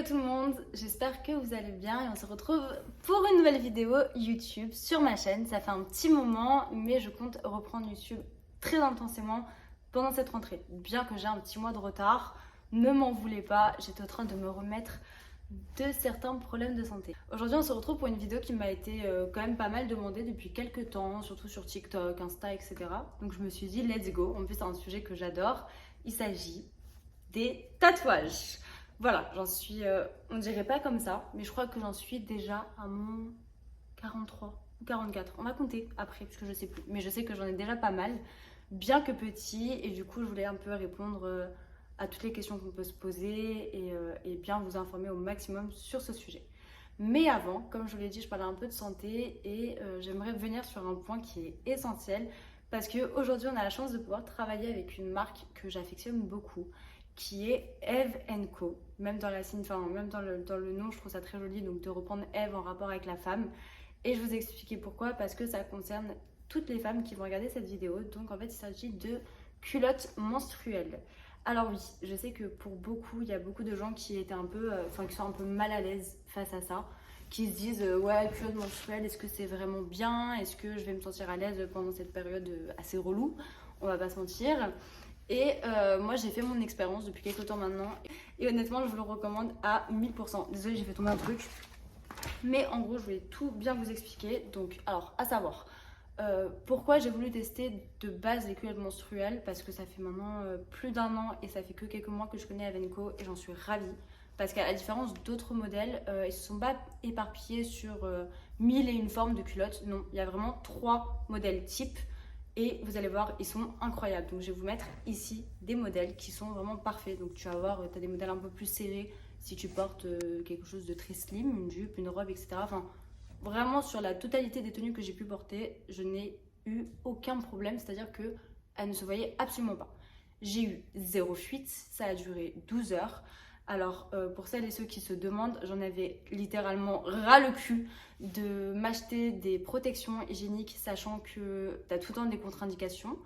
Hello tout le monde, j'espère que vous allez bien et on se retrouve pour une nouvelle vidéo YouTube sur ma chaîne. Ça fait un petit moment mais je compte reprendre YouTube très intensément pendant cette rentrée. Bien que j'ai un petit mois de retard, ne m'en voulez pas, j'étais en train de me remettre de certains problèmes de santé. Aujourd'hui on se retrouve pour une vidéo qui m'a été quand même pas mal demandée depuis quelques temps, surtout sur TikTok, Insta, etc. Donc je me suis dit let's go, en plus c'est un sujet que j'adore, il s'agit des tatouages. Voilà, j'en suis, on dirait pas comme ça, mais je crois que j'en suis déjà à mon 43 ou 44. On va compter après, parce que je sais plus. Mais je sais que j'en ai déjà pas mal, bien que petit, et du coup, je voulais un peu répondre à toutes les questions qu'on peut se poser et bien vous informer au maximum sur ce sujet. Mais avant, comme je vous l'ai dit, je parlais un peu de santé et j'aimerais venir sur un point qui est essentiel parce qu'aujourd'hui, on a la chance de pouvoir travailler avec une marque que j'affectionne beaucoup, qui est Eve & Co. Même dans la signe, enfin, même dans le nom, je trouve ça très joli, donc de reprendre Eve en rapport avec la femme. Et je vous ai expliqué pourquoi, parce que ça concerne toutes les femmes qui vont regarder cette vidéo. Donc en fait, il s'agit de culottes menstruelles. Alors oui, je sais que pour beaucoup, il y a beaucoup de gens qui étaient un peu, qui sont un peu mal à l'aise face à ça, qui se disent ouais, culotte menstruelle, est-ce que c'est vraiment bien? Est-ce que je vais me sentir à l'aise pendant cette période assez relou? On va pas se mentir. Et moi j'ai fait mon expérience depuis quelques temps maintenant et honnêtement je vous le recommande à 1000%. Désolée, j'ai fait tomber un truc, mais en gros je voulais tout bien vous expliquer. Donc alors à savoir pourquoi j'ai voulu tester de base les culottes menstruelles, parce que ça fait maintenant plus d'un an et ça fait que quelques mois que je connais Eve & Co et j'en suis ravie. Parce qu'à la différence d'autres modèles, ils se sont pas éparpillés sur 1001 formes de culottes. Non, il y a vraiment 3 modèles types. Et vous allez voir, ils sont incroyables. Donc je vais vous mettre ici des modèles qui sont vraiment parfaits. Donc tu vas voir, tu as des modèles un peu plus serrés si tu portes quelque chose de très slim, une jupe, une robe, etc. Enfin, vraiment sur la totalité des tenues que j'ai pu porter, je n'ai eu aucun problème. C'est-à-dire qu'elles ne se voyaient absolument pas. J'ai eu zéro fuite, ça a duré 12 heures. Alors pour celles et ceux qui se demandent, j'en avais littéralement ras le cul de m'acheter des protections hygiéniques, sachant que tu as tout le temps des contre-indications,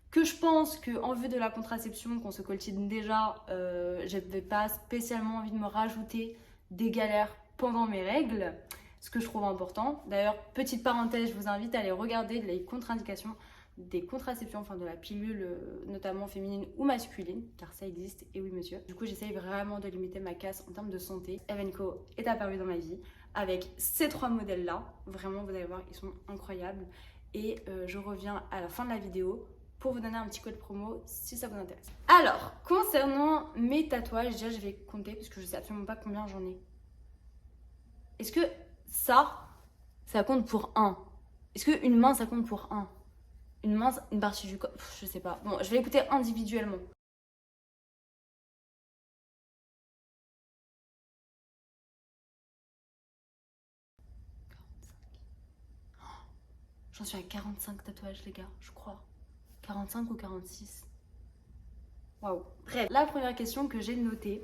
que je pense qu'en vue de la contraception, qu'on se coltine déjà, je n'avais pas spécialement envie de me rajouter des galères pendant mes règles, ce que je trouve important. D'ailleurs, petite parenthèse, je vous invite à aller regarder les contre-indications des contraceptions, enfin de la pilule, notamment féminine ou masculine, car ça existe, et oui monsieur. Du coup, j'essaye vraiment de limiter ma casse en termes de santé. Eve & Co est apparu dans ma vie avec ces 3 modèles-là. Vraiment, vous allez voir, ils sont incroyables. Et je reviens à la fin de la vidéo pour vous donner un petit code promo si ça vous intéresse. Alors, concernant mes tatouages, déjà je vais compter parce que je sais absolument pas combien j'en ai. Est-ce que ça compte pour 1? Est-ce qu'une main, ça compte pour 1? Une main, une partie du corps, je sais pas. Bon, je vais écouter individuellement. J'en suis à 45 tatouages, les gars, je crois. 45 ou 46. Waouh. Bref, la première question que j'ai notée,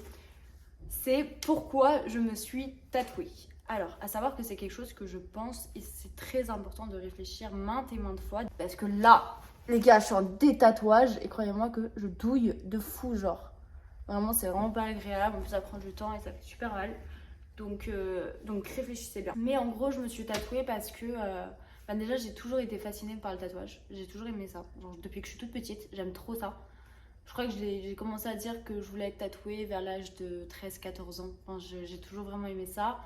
c'est pourquoi je me suis tatouée. Alors, à savoir que c'est quelque chose que je pense et c'est très important de réfléchir maintes et maintes fois. Parce que là, les gars, je suis en détatouage et croyez-moi que je douille de fou, genre. Vraiment, c'est vraiment pas agréable. En plus, ça prend du temps et ça fait super mal. Donc réfléchissez bien. Mais en gros, je me suis tatouée parce que déjà, j'ai toujours été fascinée par le tatouage. J'ai toujours aimé ça. Genre, depuis que je suis toute petite, j'aime trop ça. Je crois que j'ai commencé à dire que je voulais être tatouée vers l'âge de 13-14 ans. Enfin, j'ai toujours vraiment aimé ça.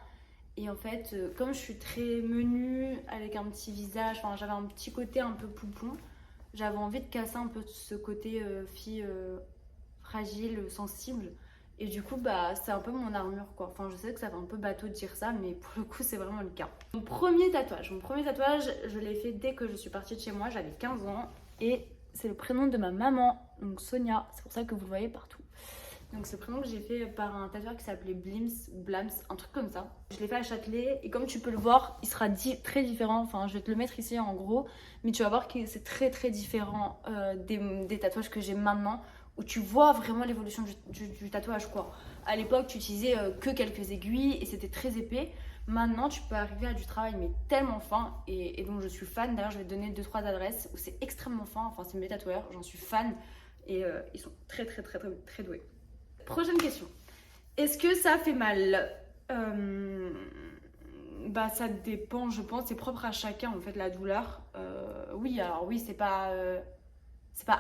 Et en fait, comme je suis très menue, avec un petit visage, enfin, j'avais un petit côté un peu poupon, j'avais envie de casser un peu ce côté fille fragile, sensible. Et du coup, bah, c'est un peu mon armure, quoi. Enfin, je sais que ça fait un peu bateau de dire ça, mais pour le coup, c'est vraiment le cas. Mon premier tatouage, je l'ai fait dès que je suis partie de chez moi. J'avais 15 ans et c'est le prénom de ma maman, donc Sonia. C'est pour ça que vous le voyez partout. Donc ce prénom que j'ai fait par un tatoueur qui s'appelait Blims ou Blams, un truc comme ça. Je l'ai fait à Châtelet et comme tu peux le voir, il sera très différent. Enfin, je vais te le mettre ici en gros, mais tu vas voir que c'est très différent des tatouages que j'ai maintenant, où tu vois vraiment l'évolution du tatouage, quoi. À l'époque, tu utilisais que quelques aiguilles et c'était très épais. Maintenant, tu peux arriver à du travail mais tellement fin et donc je suis fan. D'ailleurs, je vais te donner 2-3 adresses où c'est extrêmement fin. Enfin, c'est mes tatoueurs, j'en suis fan et ils sont très doués. Prochaine question. Est-ce que ça fait mal? Bah ça dépend, je pense, c'est propre à chacun en fait la douleur. Oui, alors oui, c'est pas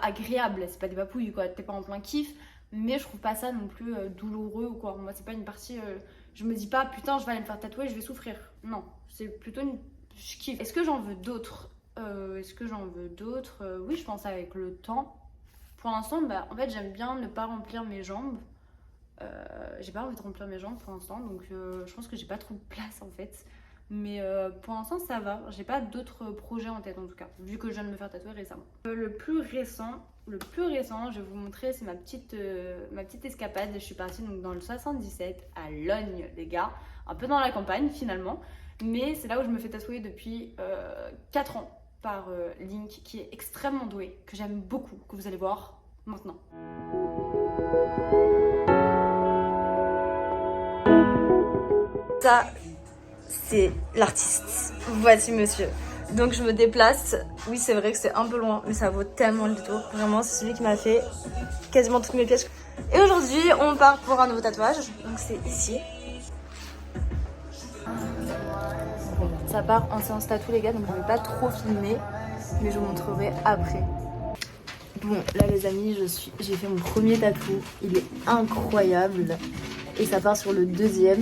agréable, c'est pas des papouilles quoi, t'es pas en plein kiff, mais je trouve pas ça non plus douloureux ou quoi. Moi c'est pas une partie, je me dis pas putain je vais aller me faire tatouer, je vais souffrir. Non, c'est plutôt une... je kiffe. Est-ce que j'en veux d'autres? Oui, je pense avec le temps. Pour l'instant, bah, en fait j'aime bien ne pas remplir mes jambes. J'ai pas envie de remplir mes jambes pour l'instant, donc je pense que j'ai pas trop de place en fait. Mais pour l'instant ça va, j'ai pas d'autres projets en tête en tout cas, vu que je viens de me faire tatouer récemment. Le plus récent, je vais vous montrer, c'est ma petite escapade. Je suis partie donc dans le 77 à Logne les gars, un peu dans la campagne finalement, mais c'est là où je me fais tatouer depuis 4 ans par Link qui est extrêmement doué, que j'aime beaucoup, que vous allez voir maintenant. Ça, c'est l'artiste. Voici monsieur. Donc je me déplace. Oui, c'est vrai que c'est un peu loin, mais ça vaut tellement le détour. Vraiment, c'est celui qui m'a fait quasiment toutes mes pièces. Et aujourd'hui, on part pour un nouveau tatouage. Donc c'est ici. Ça part en séance tatou les gars, donc je ne vais pas trop filmer, mais je vous montrerai après. Bon, là les amis, j'ai fait mon premier tatou. Il est incroyable. Et ça part sur le deuxième.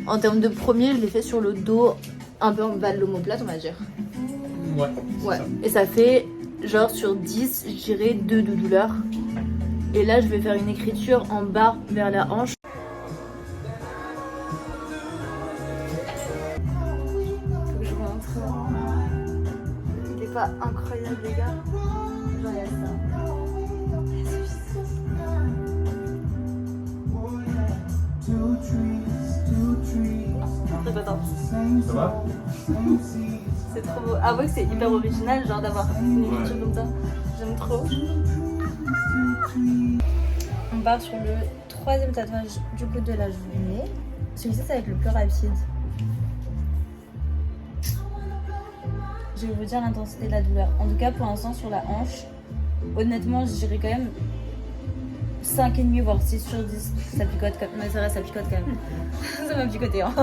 En termes de premier, je l'ai fait sur le dos, un peu en bas de l'omoplate, on va dire. Ouais. Et ça fait genre sur 10, je dirais 2 de douleur. Et là, je vais faire une écriture en bas vers la hanche. Faut que je vous montre. Il est pas incroyable, les gars. Genre, il y a ça. Très contente. Ça va? C'est trop beau. Avouez que c'est hyper original, genre d'avoir une écriture comme ça. J'aime trop. On part sur le troisième tatouage du coup de la journée. Celui-ci, ça va être le plus rapide. Je vais vous dire l'intensité de la douleur. En tout cas, pour l'instant, sur la hanche, honnêtement, je dirais quand même 5,5 voire 6 sur 10. Ça picote quand même. Mais c'est vrai, ça picote quand même. Ça m'a picoté. Hein.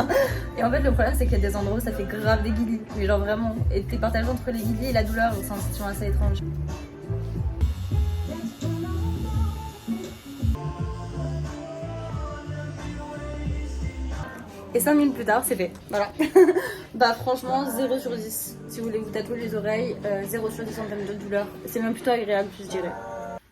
Et en fait, le problème, c'est qu'il y a des endroits où ça fait grave des guilis. Mais genre vraiment. Et t'es partagé entre les guilis et la douleur. C'est une situation assez étrange. Et 5 minutes plus tard, c'est fait. Voilà. Bah franchement, 0 sur 10. Si vous voulez vous tatouer les oreilles, 0 sur 10 en termes de douleur. C'est même plutôt agréable, je dirais.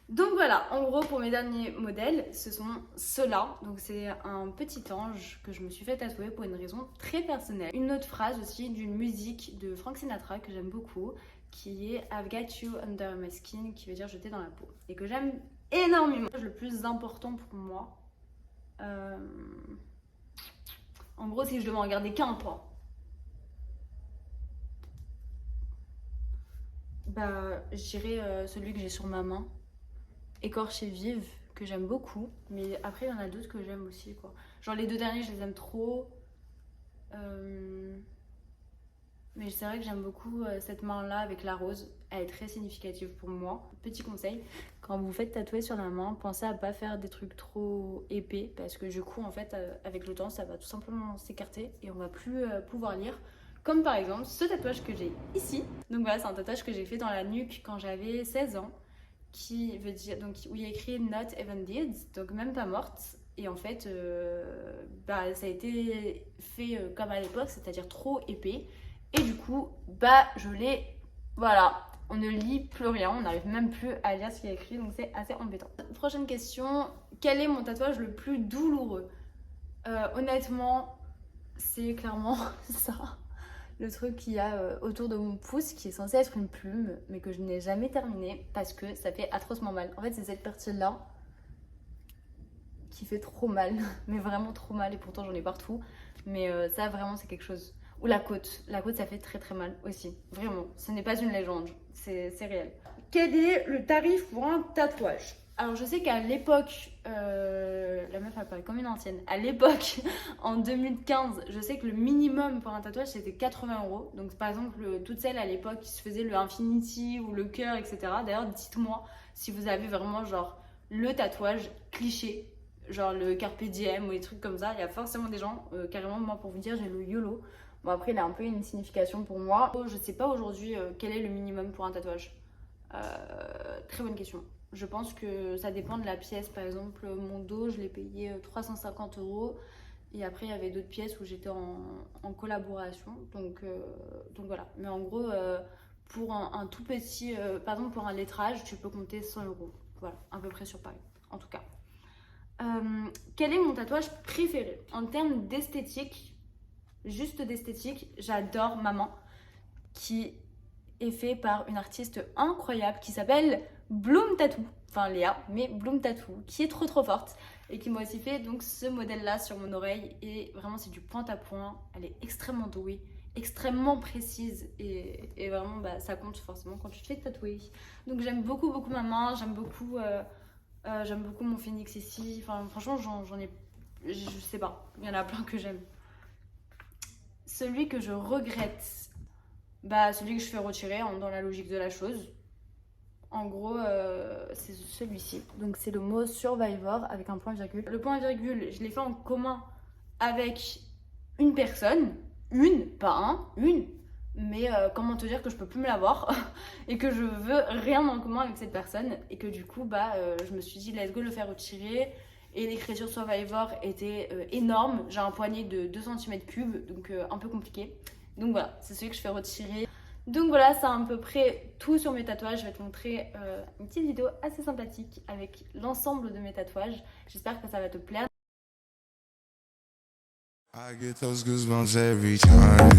Donc voilà, en gros pour mes derniers modèles, ce sont ceux-là. Donc c'est un petit ange que je me suis fait tatouer pour une raison très personnelle. Une autre phrase aussi d'une musique de Frank Sinatra que j'aime beaucoup, qui est I've got you under my skin, qui veut dire je t'ai dans la peau. Et que j'aime énormément. Le plus important pour moi, en gros, si je devais en garder qu'un, toi, bah je dirais celui que j'ai sur ma main. Écorchée vive, que j'aime beaucoup, mais après il y en a d'autres que j'aime aussi quoi. Genre les 2 derniers je les aime trop, mais c'est vrai que j'aime beaucoup cette main là avec la rose, elle est très significative pour moi. Petit conseil, quand vous faites tatouer sur la main, pensez à pas faire des trucs trop épais parce que du coup en fait avec le temps ça va tout simplement s'écarter et on va plus pouvoir lire. Comme par exemple ce tatouage que j'ai ici. Donc voilà, c'est un tatouage que j'ai fait dans la nuque quand j'avais 16 ans. Qui veut dire, donc où il y a écrit Not even dead, donc même pas morte. Et en fait, bah, ça a été fait comme à l'époque, c'est-à-dire trop épais. Et du coup, bah, je l'ai, voilà, on ne lit plus rien, on n'arrive même plus à lire ce qu'il y a écrit, donc c'est assez embêtant. Prochaine question, quel est mon tatouage le plus douloureux? Honnêtement, c'est clairement ça. Le truc qu'il y a autour de mon pouce qui est censé être une plume mais que je n'ai jamais terminé parce que ça fait atrocement mal. En fait c'est cette partie là qui fait trop mal, mais vraiment trop mal et pourtant j'en ai partout. Mais ça vraiment c'est quelque chose. Ou la côte ça fait très très mal aussi. Vraiment, ce n'est pas une légende, c'est réel. Quel est le tarif pour un tatouage? Alors je sais qu'à l'époque, la meuf elle parle comme une ancienne. À l'époque, en 2015, je sais que le minimum pour un tatouage c'était 80 €. Donc par exemple, toutes celles à l'époque qui se faisaient le infinity ou le cœur, etc. D'ailleurs, dites-moi si vous avez vraiment genre le tatouage cliché genre le Carpe Diem ou des trucs comme ça. Il y a forcément des gens, carrément, moi pour vous dire, j'ai le YOLO. Bon, après, il a un peu une signification pour moi. Je sais pas aujourd'hui quel est le minimum pour un tatouage. Très bonne question. Je pense que ça dépend de la pièce. Par exemple, mon dos, je l'ai payé 350 €. Et après, il y avait d'autres pièces où j'étais en collaboration. Donc voilà. Mais en gros, pour un tout petit... par exemple, pour un lettrage, tu peux compter 100 €. Voilà, à peu près sur Paris, en tout cas. Quel est mon tatouage préféré? En termes d'esthétique, juste d'esthétique, j'adore Maman, qui est fait par une artiste incroyable qui s'appelle Bloom Tattoo, enfin Léa, mais Bloom Tattoo, qui est trop forte et qui m'a aussi fait donc ce modèle là sur mon oreille. Et vraiment c'est du point à point, elle est extrêmement douée, extrêmement précise et vraiment bah, ça compte forcément quand tu te fais tatouer. Donc j'aime beaucoup Maman, j'aime beaucoup mon phénix ici, enfin franchement j'en ai, je sais pas, il y en a plein que j'aime. Celui que je regrette, bah celui que je fais retirer dans la logique de la chose. En gros, c'est celui-ci. Donc c'est le mot Survivor avec un point virgule. Le point virgule, je l'ai fait en commun avec une personne. Une, pas un, une. Mais comment te dire que je peux plus me l'avoir et que je veux rien en commun avec cette personne. Et que du coup, bah, je me suis dit, let's go le faire retirer. Et l'écriture Survivor était énorme. J'ai un poignet de 2 cm3, donc un peu compliqué. Donc voilà, c'est celui que je fais retirer. Donc voilà, c'est à peu près tout sur mes tatouages. Je vais te montrer une petite vidéo assez sympathique avec l'ensemble de mes tatouages. J'espère que ça va te plaire. I get those goosebumps every time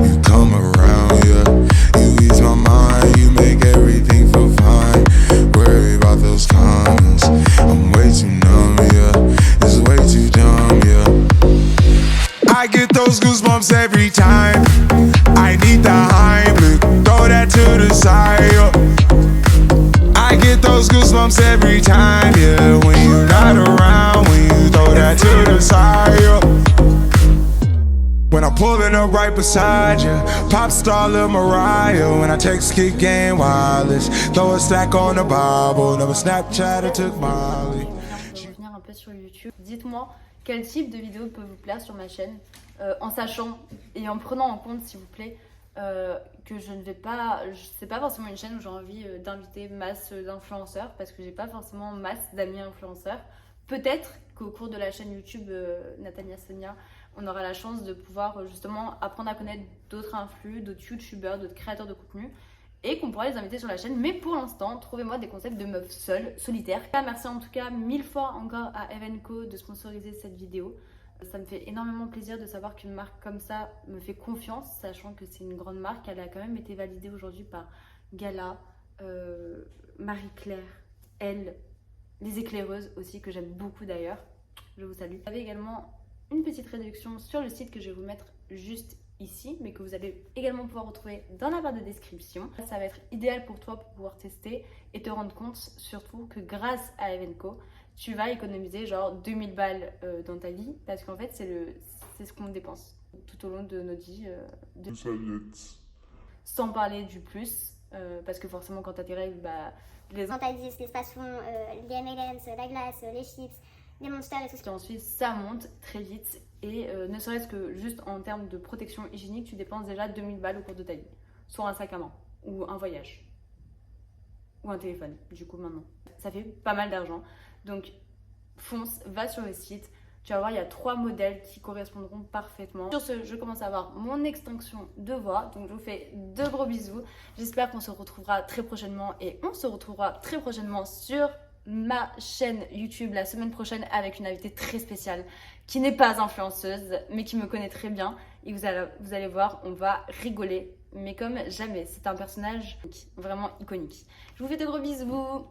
you come around, yeah. You ease my mind, you make everything feel fine. Worry about those comments, I'm way too numb, yeah. It's way too dumb, yeah. I get those goosebumps every time. I need the Heimlich, throw that to the side, yeah. I get those goosebumps every time, yeah. When you're not around, when you throw that to the side, yeah. When I'm pulling up right beside you, pop star Lil Mariah. When I text kick game wireless, throw a stack on the Bible. Never Snapchat or took Molly. On va revenir un peu sur YouTube. Dites-moi quel type de vidéo peut vous plaire sur ma chaîne, en sachant et en prenant en compte, s'il vous plaît, que c'est pas forcément une chaîne où j'ai envie d'inviter masse d'influenceurs, parce que j'ai pas forcément masse d'amis influenceurs. Peut-être qu'au cours de la chaîne YouTube Natania Sonia, on aura la chance de pouvoir justement apprendre à connaître d'autres influx, d'autres youtubeurs, d'autres créateurs de contenu, et qu'on pourra les inviter sur la chaîne. Mais pour l'instant, trouvez-moi des concepts de meufs seules, solitaires. Merci en tout cas 1000 fois encore à Evenko de sponsoriser cette vidéo. Ça me fait énormément plaisir de savoir qu'une marque comme ça me fait confiance, sachant que c'est une grande marque. Elle a quand même été validée aujourd'hui par Gala, Marie-Claire, Elle, les éclaireuses aussi, que j'aime beaucoup d'ailleurs. Je vous salue. Vous avez également une petite réduction sur le site que je vais vous mettre juste ici, mais que vous allez également pouvoir retrouver dans la barre de description. Ça va être idéal pour toi pour pouvoir tester et te rendre compte surtout que grâce à Evenko, tu vas économiser genre 2000 balles dans ta vie, parce qu'en fait c'est ce qu'on dépense tout au long de notre vie. Sans parler du plus, parce que forcément quand t'as tes règles, bah, les Antadis, les stations, les M&M's, la glace, les chips, les monsters et tout ça. Et ensuite ça monte très vite et ne serait-ce que juste en termes de protection hygiénique, tu dépenses déjà 2000 balles au cours de ta vie. Soit un sac à main, ou un voyage, ou un téléphone, du coup maintenant. Ça fait pas mal d'argent. Donc fonce, va sur le site. Tu vas voir, il y a 3 modèles qui correspondront parfaitement. Sur ce, je commence à avoir mon extinction de voix. Donc je vous fais de gros bisous. J'espère qu'on se retrouvera très prochainement. Et on se retrouvera très prochainement sur ma chaîne YouTube la semaine prochaine avec une invitée très spéciale qui n'est pas influenceuse mais qui me connaît très bien. Et vous allez voir, on va rigoler. Mais comme jamais, c'est un personnage vraiment iconique. Je vous fais de gros bisous.